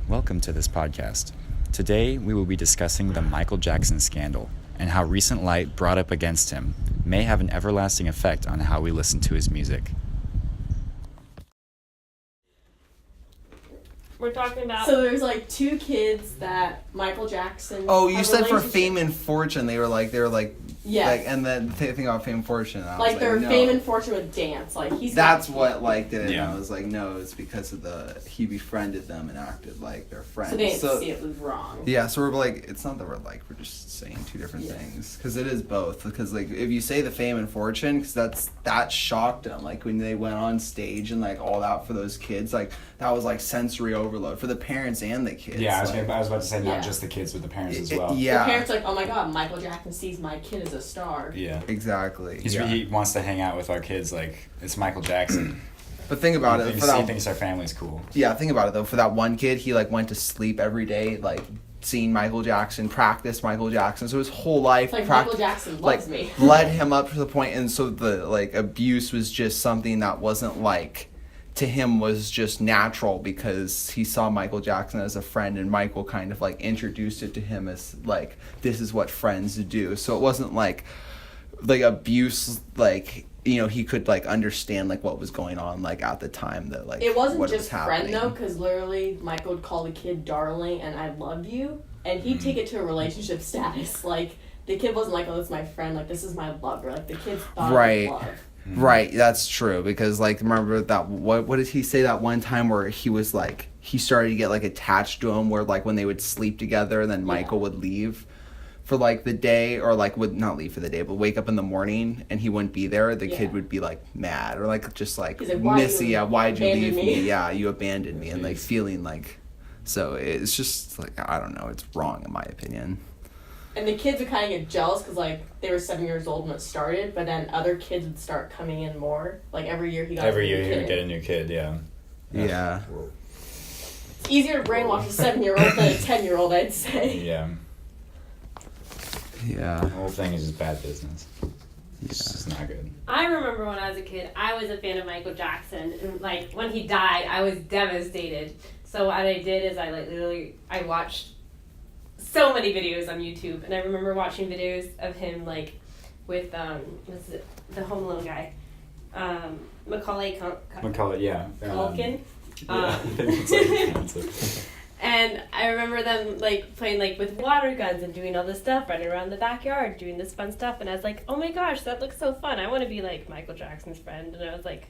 Welcome to this podcast. Today we will be discussing the Michael Jackson scandal and how recent light brought up against him may have an everlasting effect on how we listen to his music. We're talking about... So there's like two kids that Michael Jackson... Oh, you said for fame and fortune. They were like, yes. like, and then they think about fame and fortune. And I like was their no. fame and fortune with dance. Like he's. That's what like did it. Yeah. And I was like, no, it's because of he befriended them and acted like their friends. So they didn't see it was wrong. Yeah, so we're like, it's not that we're just saying two different things, because it is both. Because like if you say the fame and fortune, because that shocked them. Like when they went on stage and like all that for those kids, like that was like sensory overload for the parents and the kids. Yeah, like, I was about to say not just the kids, but the parents as well. Yeah. The parents are like, oh my god, Michael Jackson sees my kid as a star. Yeah. Exactly. He wants to hang out with our kids like it's Michael Jackson. But think about it. He thinks our family's cool. Yeah, think about it though. For that one kid, he like went to sleep every day, like seeing Michael Jackson, practice Michael Jackson. So his whole life, It's like Michael Jackson loves me. led him up to the point, and so the like abuse was just something that wasn't like to him was just natural because he saw Michael Jackson as a friend, and Michael kind of like introduced it to him as like this is what friends do. So it wasn't like abuse, like. You know, he could like understand like what was going on like at the time that like it wasn't what just was friend happening. though, because literally Michael would call the kid darling and I love you, and he'd take it to a relationship status. Like the kid wasn't like, oh, that's my friend, like this is my lover. Like the kids thought Right. it was love. Right, that's true, because like remember that what did he say that one time where he was like he started to get like attached to him, where like when they would sleep together and then Michael would leave for like the day, or like would not leave for the day but wake up in the morning and he wouldn't be there, the kid would be like mad or like just like Missy, why'd you leave me? Yeah, you abandoned me, and like feeling like, so it's just like I don't know, it's wrong in my opinion. And the kids would kind of get jealous because, like, they were 7 years old when it started, but then other kids would start coming in more. Like, every year he would get a new kid, yeah. Yeah. It's easier to brainwash a 7-year-old than a 10-year-old, I'd say. Yeah. Yeah. The whole thing is just bad business. It's just not good. I remember when I was a kid, I was a fan of Michael Jackson. And, like, when he died, I was devastated. So what I did is I watched so many videos on YouTube, and I remember watching videos of him like with what's it, the Home Alone guy, Macaulay Culkin. And I remember them like playing like with water guns and doing all this stuff, running around the backyard, doing this fun stuff, and I was like, oh my gosh, that looks so fun. I want to be like Michael Jackson's friend. And I was like,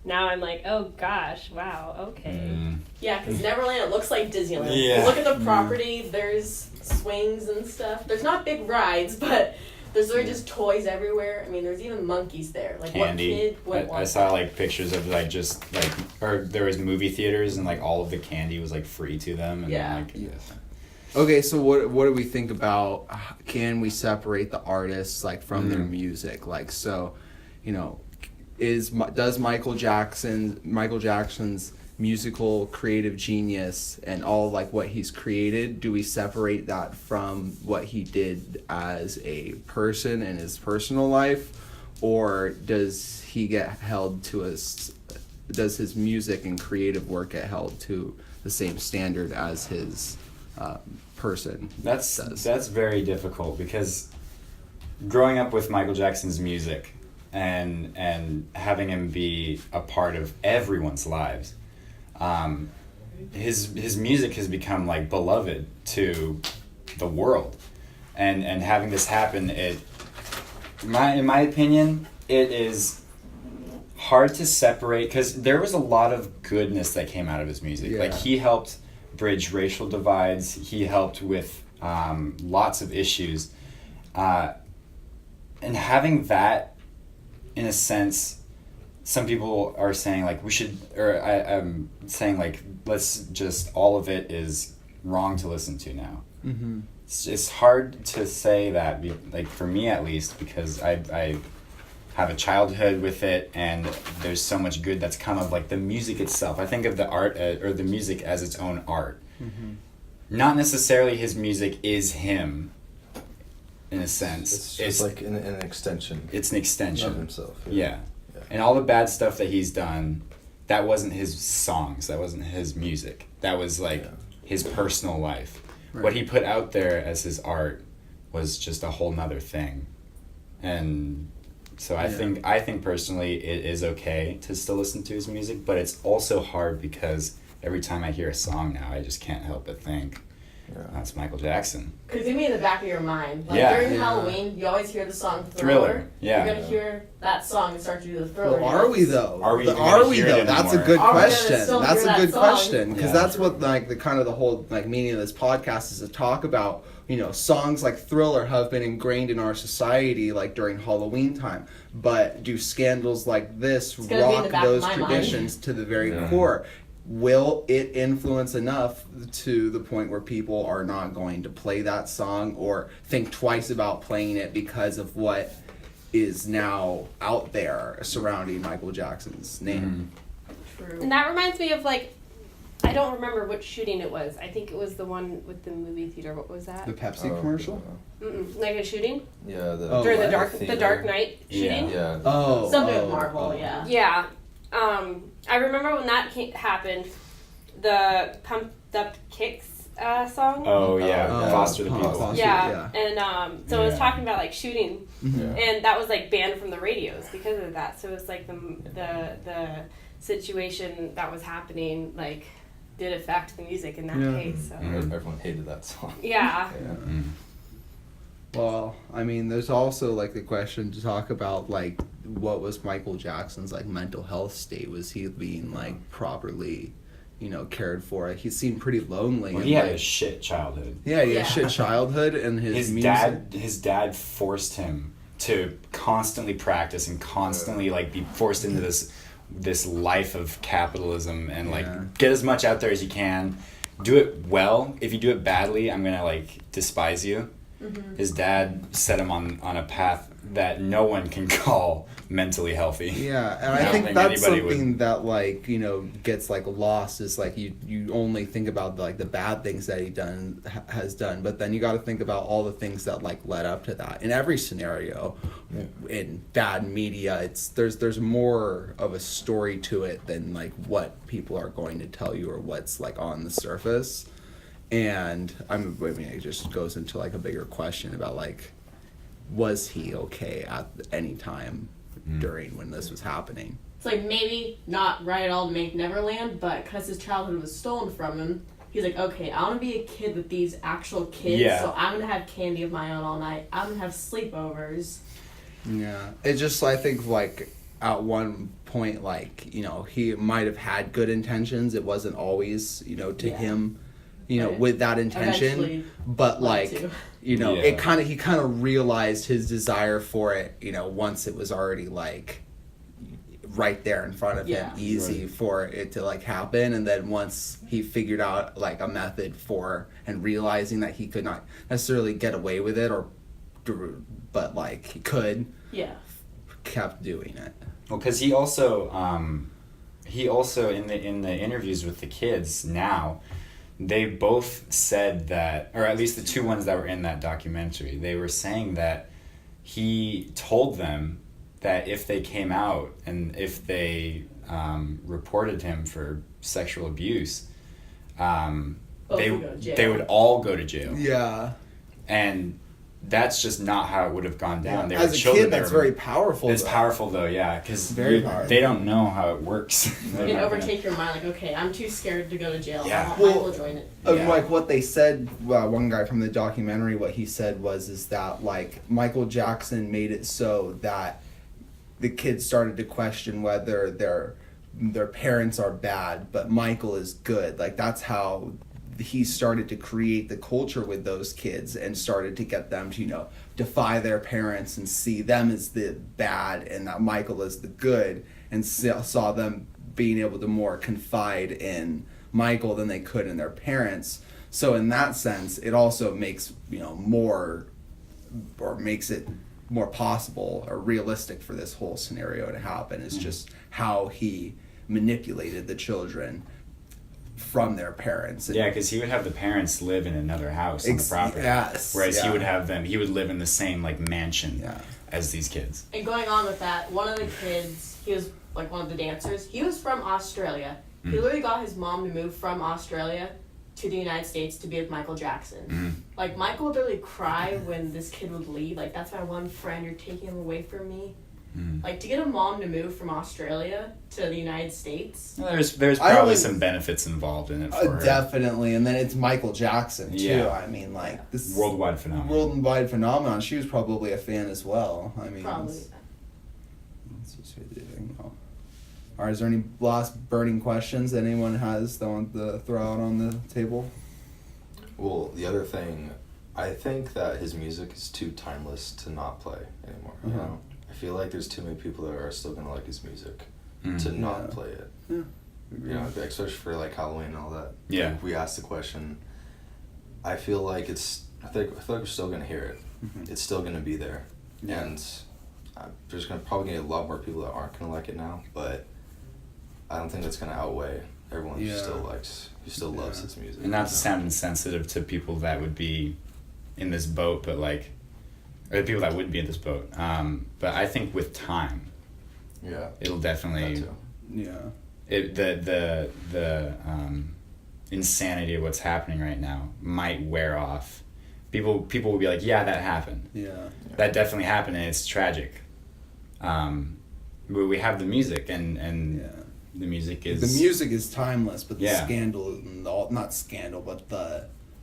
now I'm like, oh gosh, wow, okay. Yeah, because Neverland, it looks like Disneyland. Yeah. You look at the property, there's swings and stuff. There's not big rides, but there's literally just toys everywhere. I mean, there's even monkeys there. Like, Candy. what kid would want I saw that? like pictures of like just like, or there was movie theaters and like all of the candy was like free to them. And Yeah. like, Okay, so what do we think about, can we separate the artists like from their music? Like, so, you know, does Michael Jackson's musical creative genius and all like what he's created, do we separate that from what he did as a person in his personal life, or does he get held to does his music and creative work get held to the same standard as his person? That's very difficult, because growing up with Michael Jackson's music and having him be a part of everyone's lives, his music has become like beloved to the world, and having this happen, in my opinion, it is hard to separate, because there was a lot of goodness that came out of his music. Yeah. Like he helped bridge racial divides, he helped with lots of issues, and having that, in a sense, some people are saying like we should, or I'm saying like let's just, all of it is wrong to listen to now. Mm-hmm. It's hard to say that, like for me at least, because I have a childhood with it, and there's so much good that's come of like the music itself. I think of the art or the music as its own art. Mm-hmm. Not necessarily his music is him, in a sense. It's just like an extension. It's an extension of himself. Yeah. And all the bad stuff that he's done, that wasn't his songs, that wasn't his music. That was like his personal life. Right. What he put out there as his art was just a whole nother thing. And so I think personally it is okay to still listen to his music, but it's also hard because every time I hear a song now, I just can't help but think, that's Michael Jackson. Because it's gonna be in the back of your mind. Like Yeah. during Yeah. Halloween, you always hear the song Thriller. Yeah. You're gonna hear that song and start to do the Thriller. Well, are we though? Are we even Are gonna we hear it though? That's a anymore? good Are we gonna question. still That's hear a that good song? question because Yeah. that's what like the kind of the whole like meaning of this podcast is to talk about. You know, songs like Thriller have been ingrained in our society like during Halloween time, but do scandals like this It's gonna be in the rock back of those my mind. traditions to the very Yeah. core? Will it influence enough to the point where people are not going to play that song or think twice about playing it because of what is now out there surrounding Michael Jackson's name? True. And that reminds me of like, I don't remember which shooting it was. I think it was the one with the movie theater. What was that? The Pepsi commercial? Like a shooting Yeah, Oh, during what? the Dark Knight shooting. Yeah. Yeah. Oh. Something oh, with Marvel, oh. yeah. Yeah. I remember when that happened, the Pumped Up Kicks song. Oh yeah, Oh, Foster the yeah. People. Foster. Yeah. And so it was Yeah. talking about like shooting, Yeah. and that was like banned from the radios because of that. So it was like the situation that was happening like did affect the music in that Yeah. case. So Everyone hated that song. yeah. Mm. Well, I mean, there's also like the question to talk about like what was Michael Jackson's like mental health state? Was he being like properly, cared for? He seemed pretty lonely. Well, and, he had like, a shit childhood. yeah, he had Yeah. a shit childhood, and his music. His dad forced him to constantly practice and constantly like be forced into this life of capitalism and like Yeah. get as much out there as you can. Do it well. If you do it badly, I'm gonna like despise you. Mm-hmm. His dad set him on a path that no one can call mentally healthy. Yeah, and I I don't think think that's anybody something that like gets like lost is like you only think about like the bad things that he has done, but then you got to think about all the things that like led up to that. In every scenario, in bad media, there's more of a story to it than like what people are going to tell you or what's like on the surface. And I mean it just goes into like a bigger question about like, was he okay at any time during when this was happening? It's like maybe not right at all to make Neverland, but because his childhood was stolen from him, he's like, okay, I want to be a kid with these actual kids, Yeah. so I'm going to have candy of my own all night. I'm going to have sleepovers. Yeah, it's just I think like at one point like he might have had good intentions. It wasn't always to Yeah. him, But with that intention. eventually But led like to. Yeah. he kind of realized his desire for it. Once it was already like right there in front of Yeah. him, easy for it to like happen. And then once he figured out like a method for and realizing that he could not necessarily get away with it but like he could, Yeah. kept doing it. Well, because he also in the interviews with the kids now, they both said that, or at least the two ones that were in that documentary, they were saying that he told them that if they came out and if they reported him for sexual abuse, they would go to jail. they would all go to jail, Yeah. and that's just not how it would have gone down. They were As a children kid, that that's were- very powerful. It's though. powerful though, yeah, because Very powerful. they don't know how it works. You can overtake your mind, like, okay, I'm too scared to go to jail. Yeah. I Well, will join it. Yeah. Like what they said, one guy from the documentary, what he said is that like Michael Jackson made it so that the kids started to question whether their parents are bad, but Michael is good. Like that's how he started to create the culture with those kids and started to get them to defy their parents and see them as the bad and that Michael is the good, and saw them being able to more confide in Michael than they could in their parents. So in that sense, it also makes more, or makes it more possible or realistic for this whole scenario to happen. Is just how he manipulated the children from their parents. Yeah, because he would have the parents live in another house on the property. Yes. Whereas he yeah. would have them, he would live in the same like mansion Yeah. as these kids. And going on with that, one of the kids, he was like one of the dancers, he was from Australia. He literally got his mom to move from Australia to the United States to be with Michael Jackson. Mhm. Like, Michael would literally cry when this kid would leave. Like, that's my one friend, you're taking him away from me. Mhm. Like, to get a mom to move from Australia to the United States. Well, there's I probably would- some benefits involved in it for her. Definitely, and then it's Michael Jackson too. Yeah. I mean, like this Worldwide phenomenon. worldwide phenomenon. She was probably a fan as well. I mean, Probably. let's just all right. Is there any last burning questions that anyone has they want to throw out on the table? Well, the other thing, I think that his music is too timeless to not play anymore. You Uh-huh. know, I feel like there's too many people that are still gonna like his music Mhm. to not Yeah. play it. Yeah. You know, especially for like Halloween and all that. Yeah. Like, we asked the question. I feel like I feel like we're still gonna hear it. Mhm. It's still gonna be there, Yeah. and there's probably gonna be a lot more people that aren't gonna like it now. But I don't think that's gonna outweigh everyone Yeah. who still loves Yeah. his music. And not to sound insensitive to people that would be in this boat, but like, or the people that would be in this boat. But I think with time, Yeah. it'll That definitely too. Yeah. the insanity of what's happening right now might wear off. People will be like, yeah, that happened. Yeah. That definitely happened, and it's tragic. But we have the music, and Yeah. the music is The music is timeless, but the Yeah. scandal and not scandal, but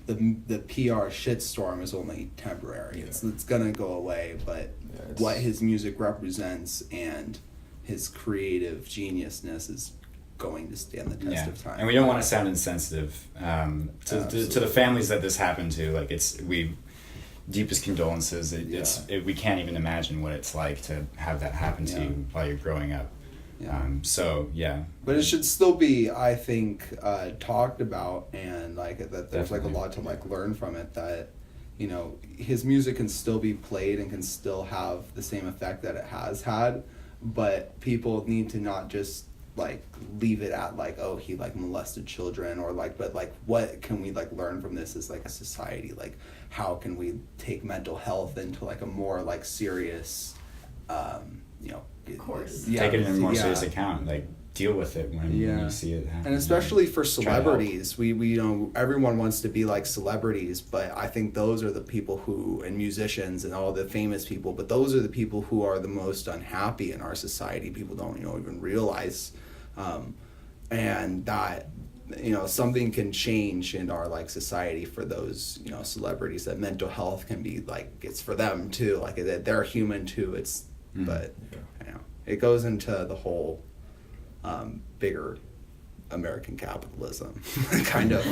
the PR shitstorm is only temporary. Yeah. It's gonna go away, but Yeah, it's- what his music represents and his creative geniusness is going to stand the test Yeah, of time. and we don't want to sound insensitive to the families that this happened to. Like, deepest condolences. We can't even imagine what it's like to have that happen to Yeah. you while you're growing up. Yeah. So yeah, But it should still be, I think, talked about, and like that there's like a Definitely. lot to like learn from it. That his music can still be played and can still have the same effect that it has had, but people need to not just like leave it at like, oh, he like molested children, or like, but like what can we like learn from this as like a society? Like, how can we take mental health into like a more like serious course. take it in a more serious account. Like, deal with it when Yeah. you see it happen. And especially for Try to help. celebrities, we everyone wants to be like celebrities, but I think those are the people and musicians and all the famous people, but those are the people who are the most unhappy in our society. People don't even realize, and that something can change in our like society for those celebrities. That mental health can be like, it's for them too, like that they're human too. It's Mhm. but it goes into the whole bigger American capitalism kind of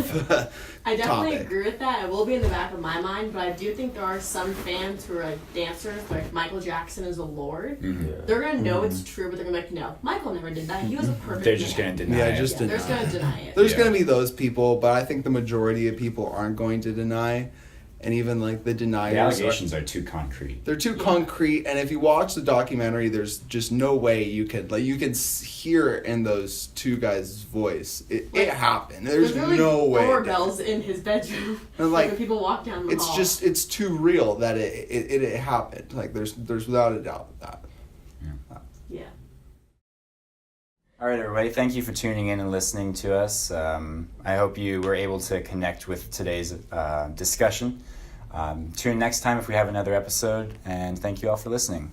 I definitely topic. agree with that. It will be in the back of my mind, but I do think there are some fans who are like dancers, like Michael Jackson is a lord. Mhm. Yeah. They're gonna know it's true, but they're gonna be like, no, Michael never did that. He was a perfect They're just man. gonna deny Yeah, it. just They're just deny gonna it. deny it. There's Yeah. going to be those people, but I think the majority of people aren't going to deny, and even like the The deniers allegations are too concrete. they're too Yeah. concrete, and if you watch the documentary, there's just no way you could hear in those two guys' voice. It happened. There's literally no way. doorbells in his bedroom. And, like like, when people walk down the hall. it's too real that it happened. Like there's without a doubt that. Yeah. All right, everybody. Thank you for tuning in and listening to us. I hope you were able to connect with today's discussion. Tune in next time if we have another episode, and thank you all for listening.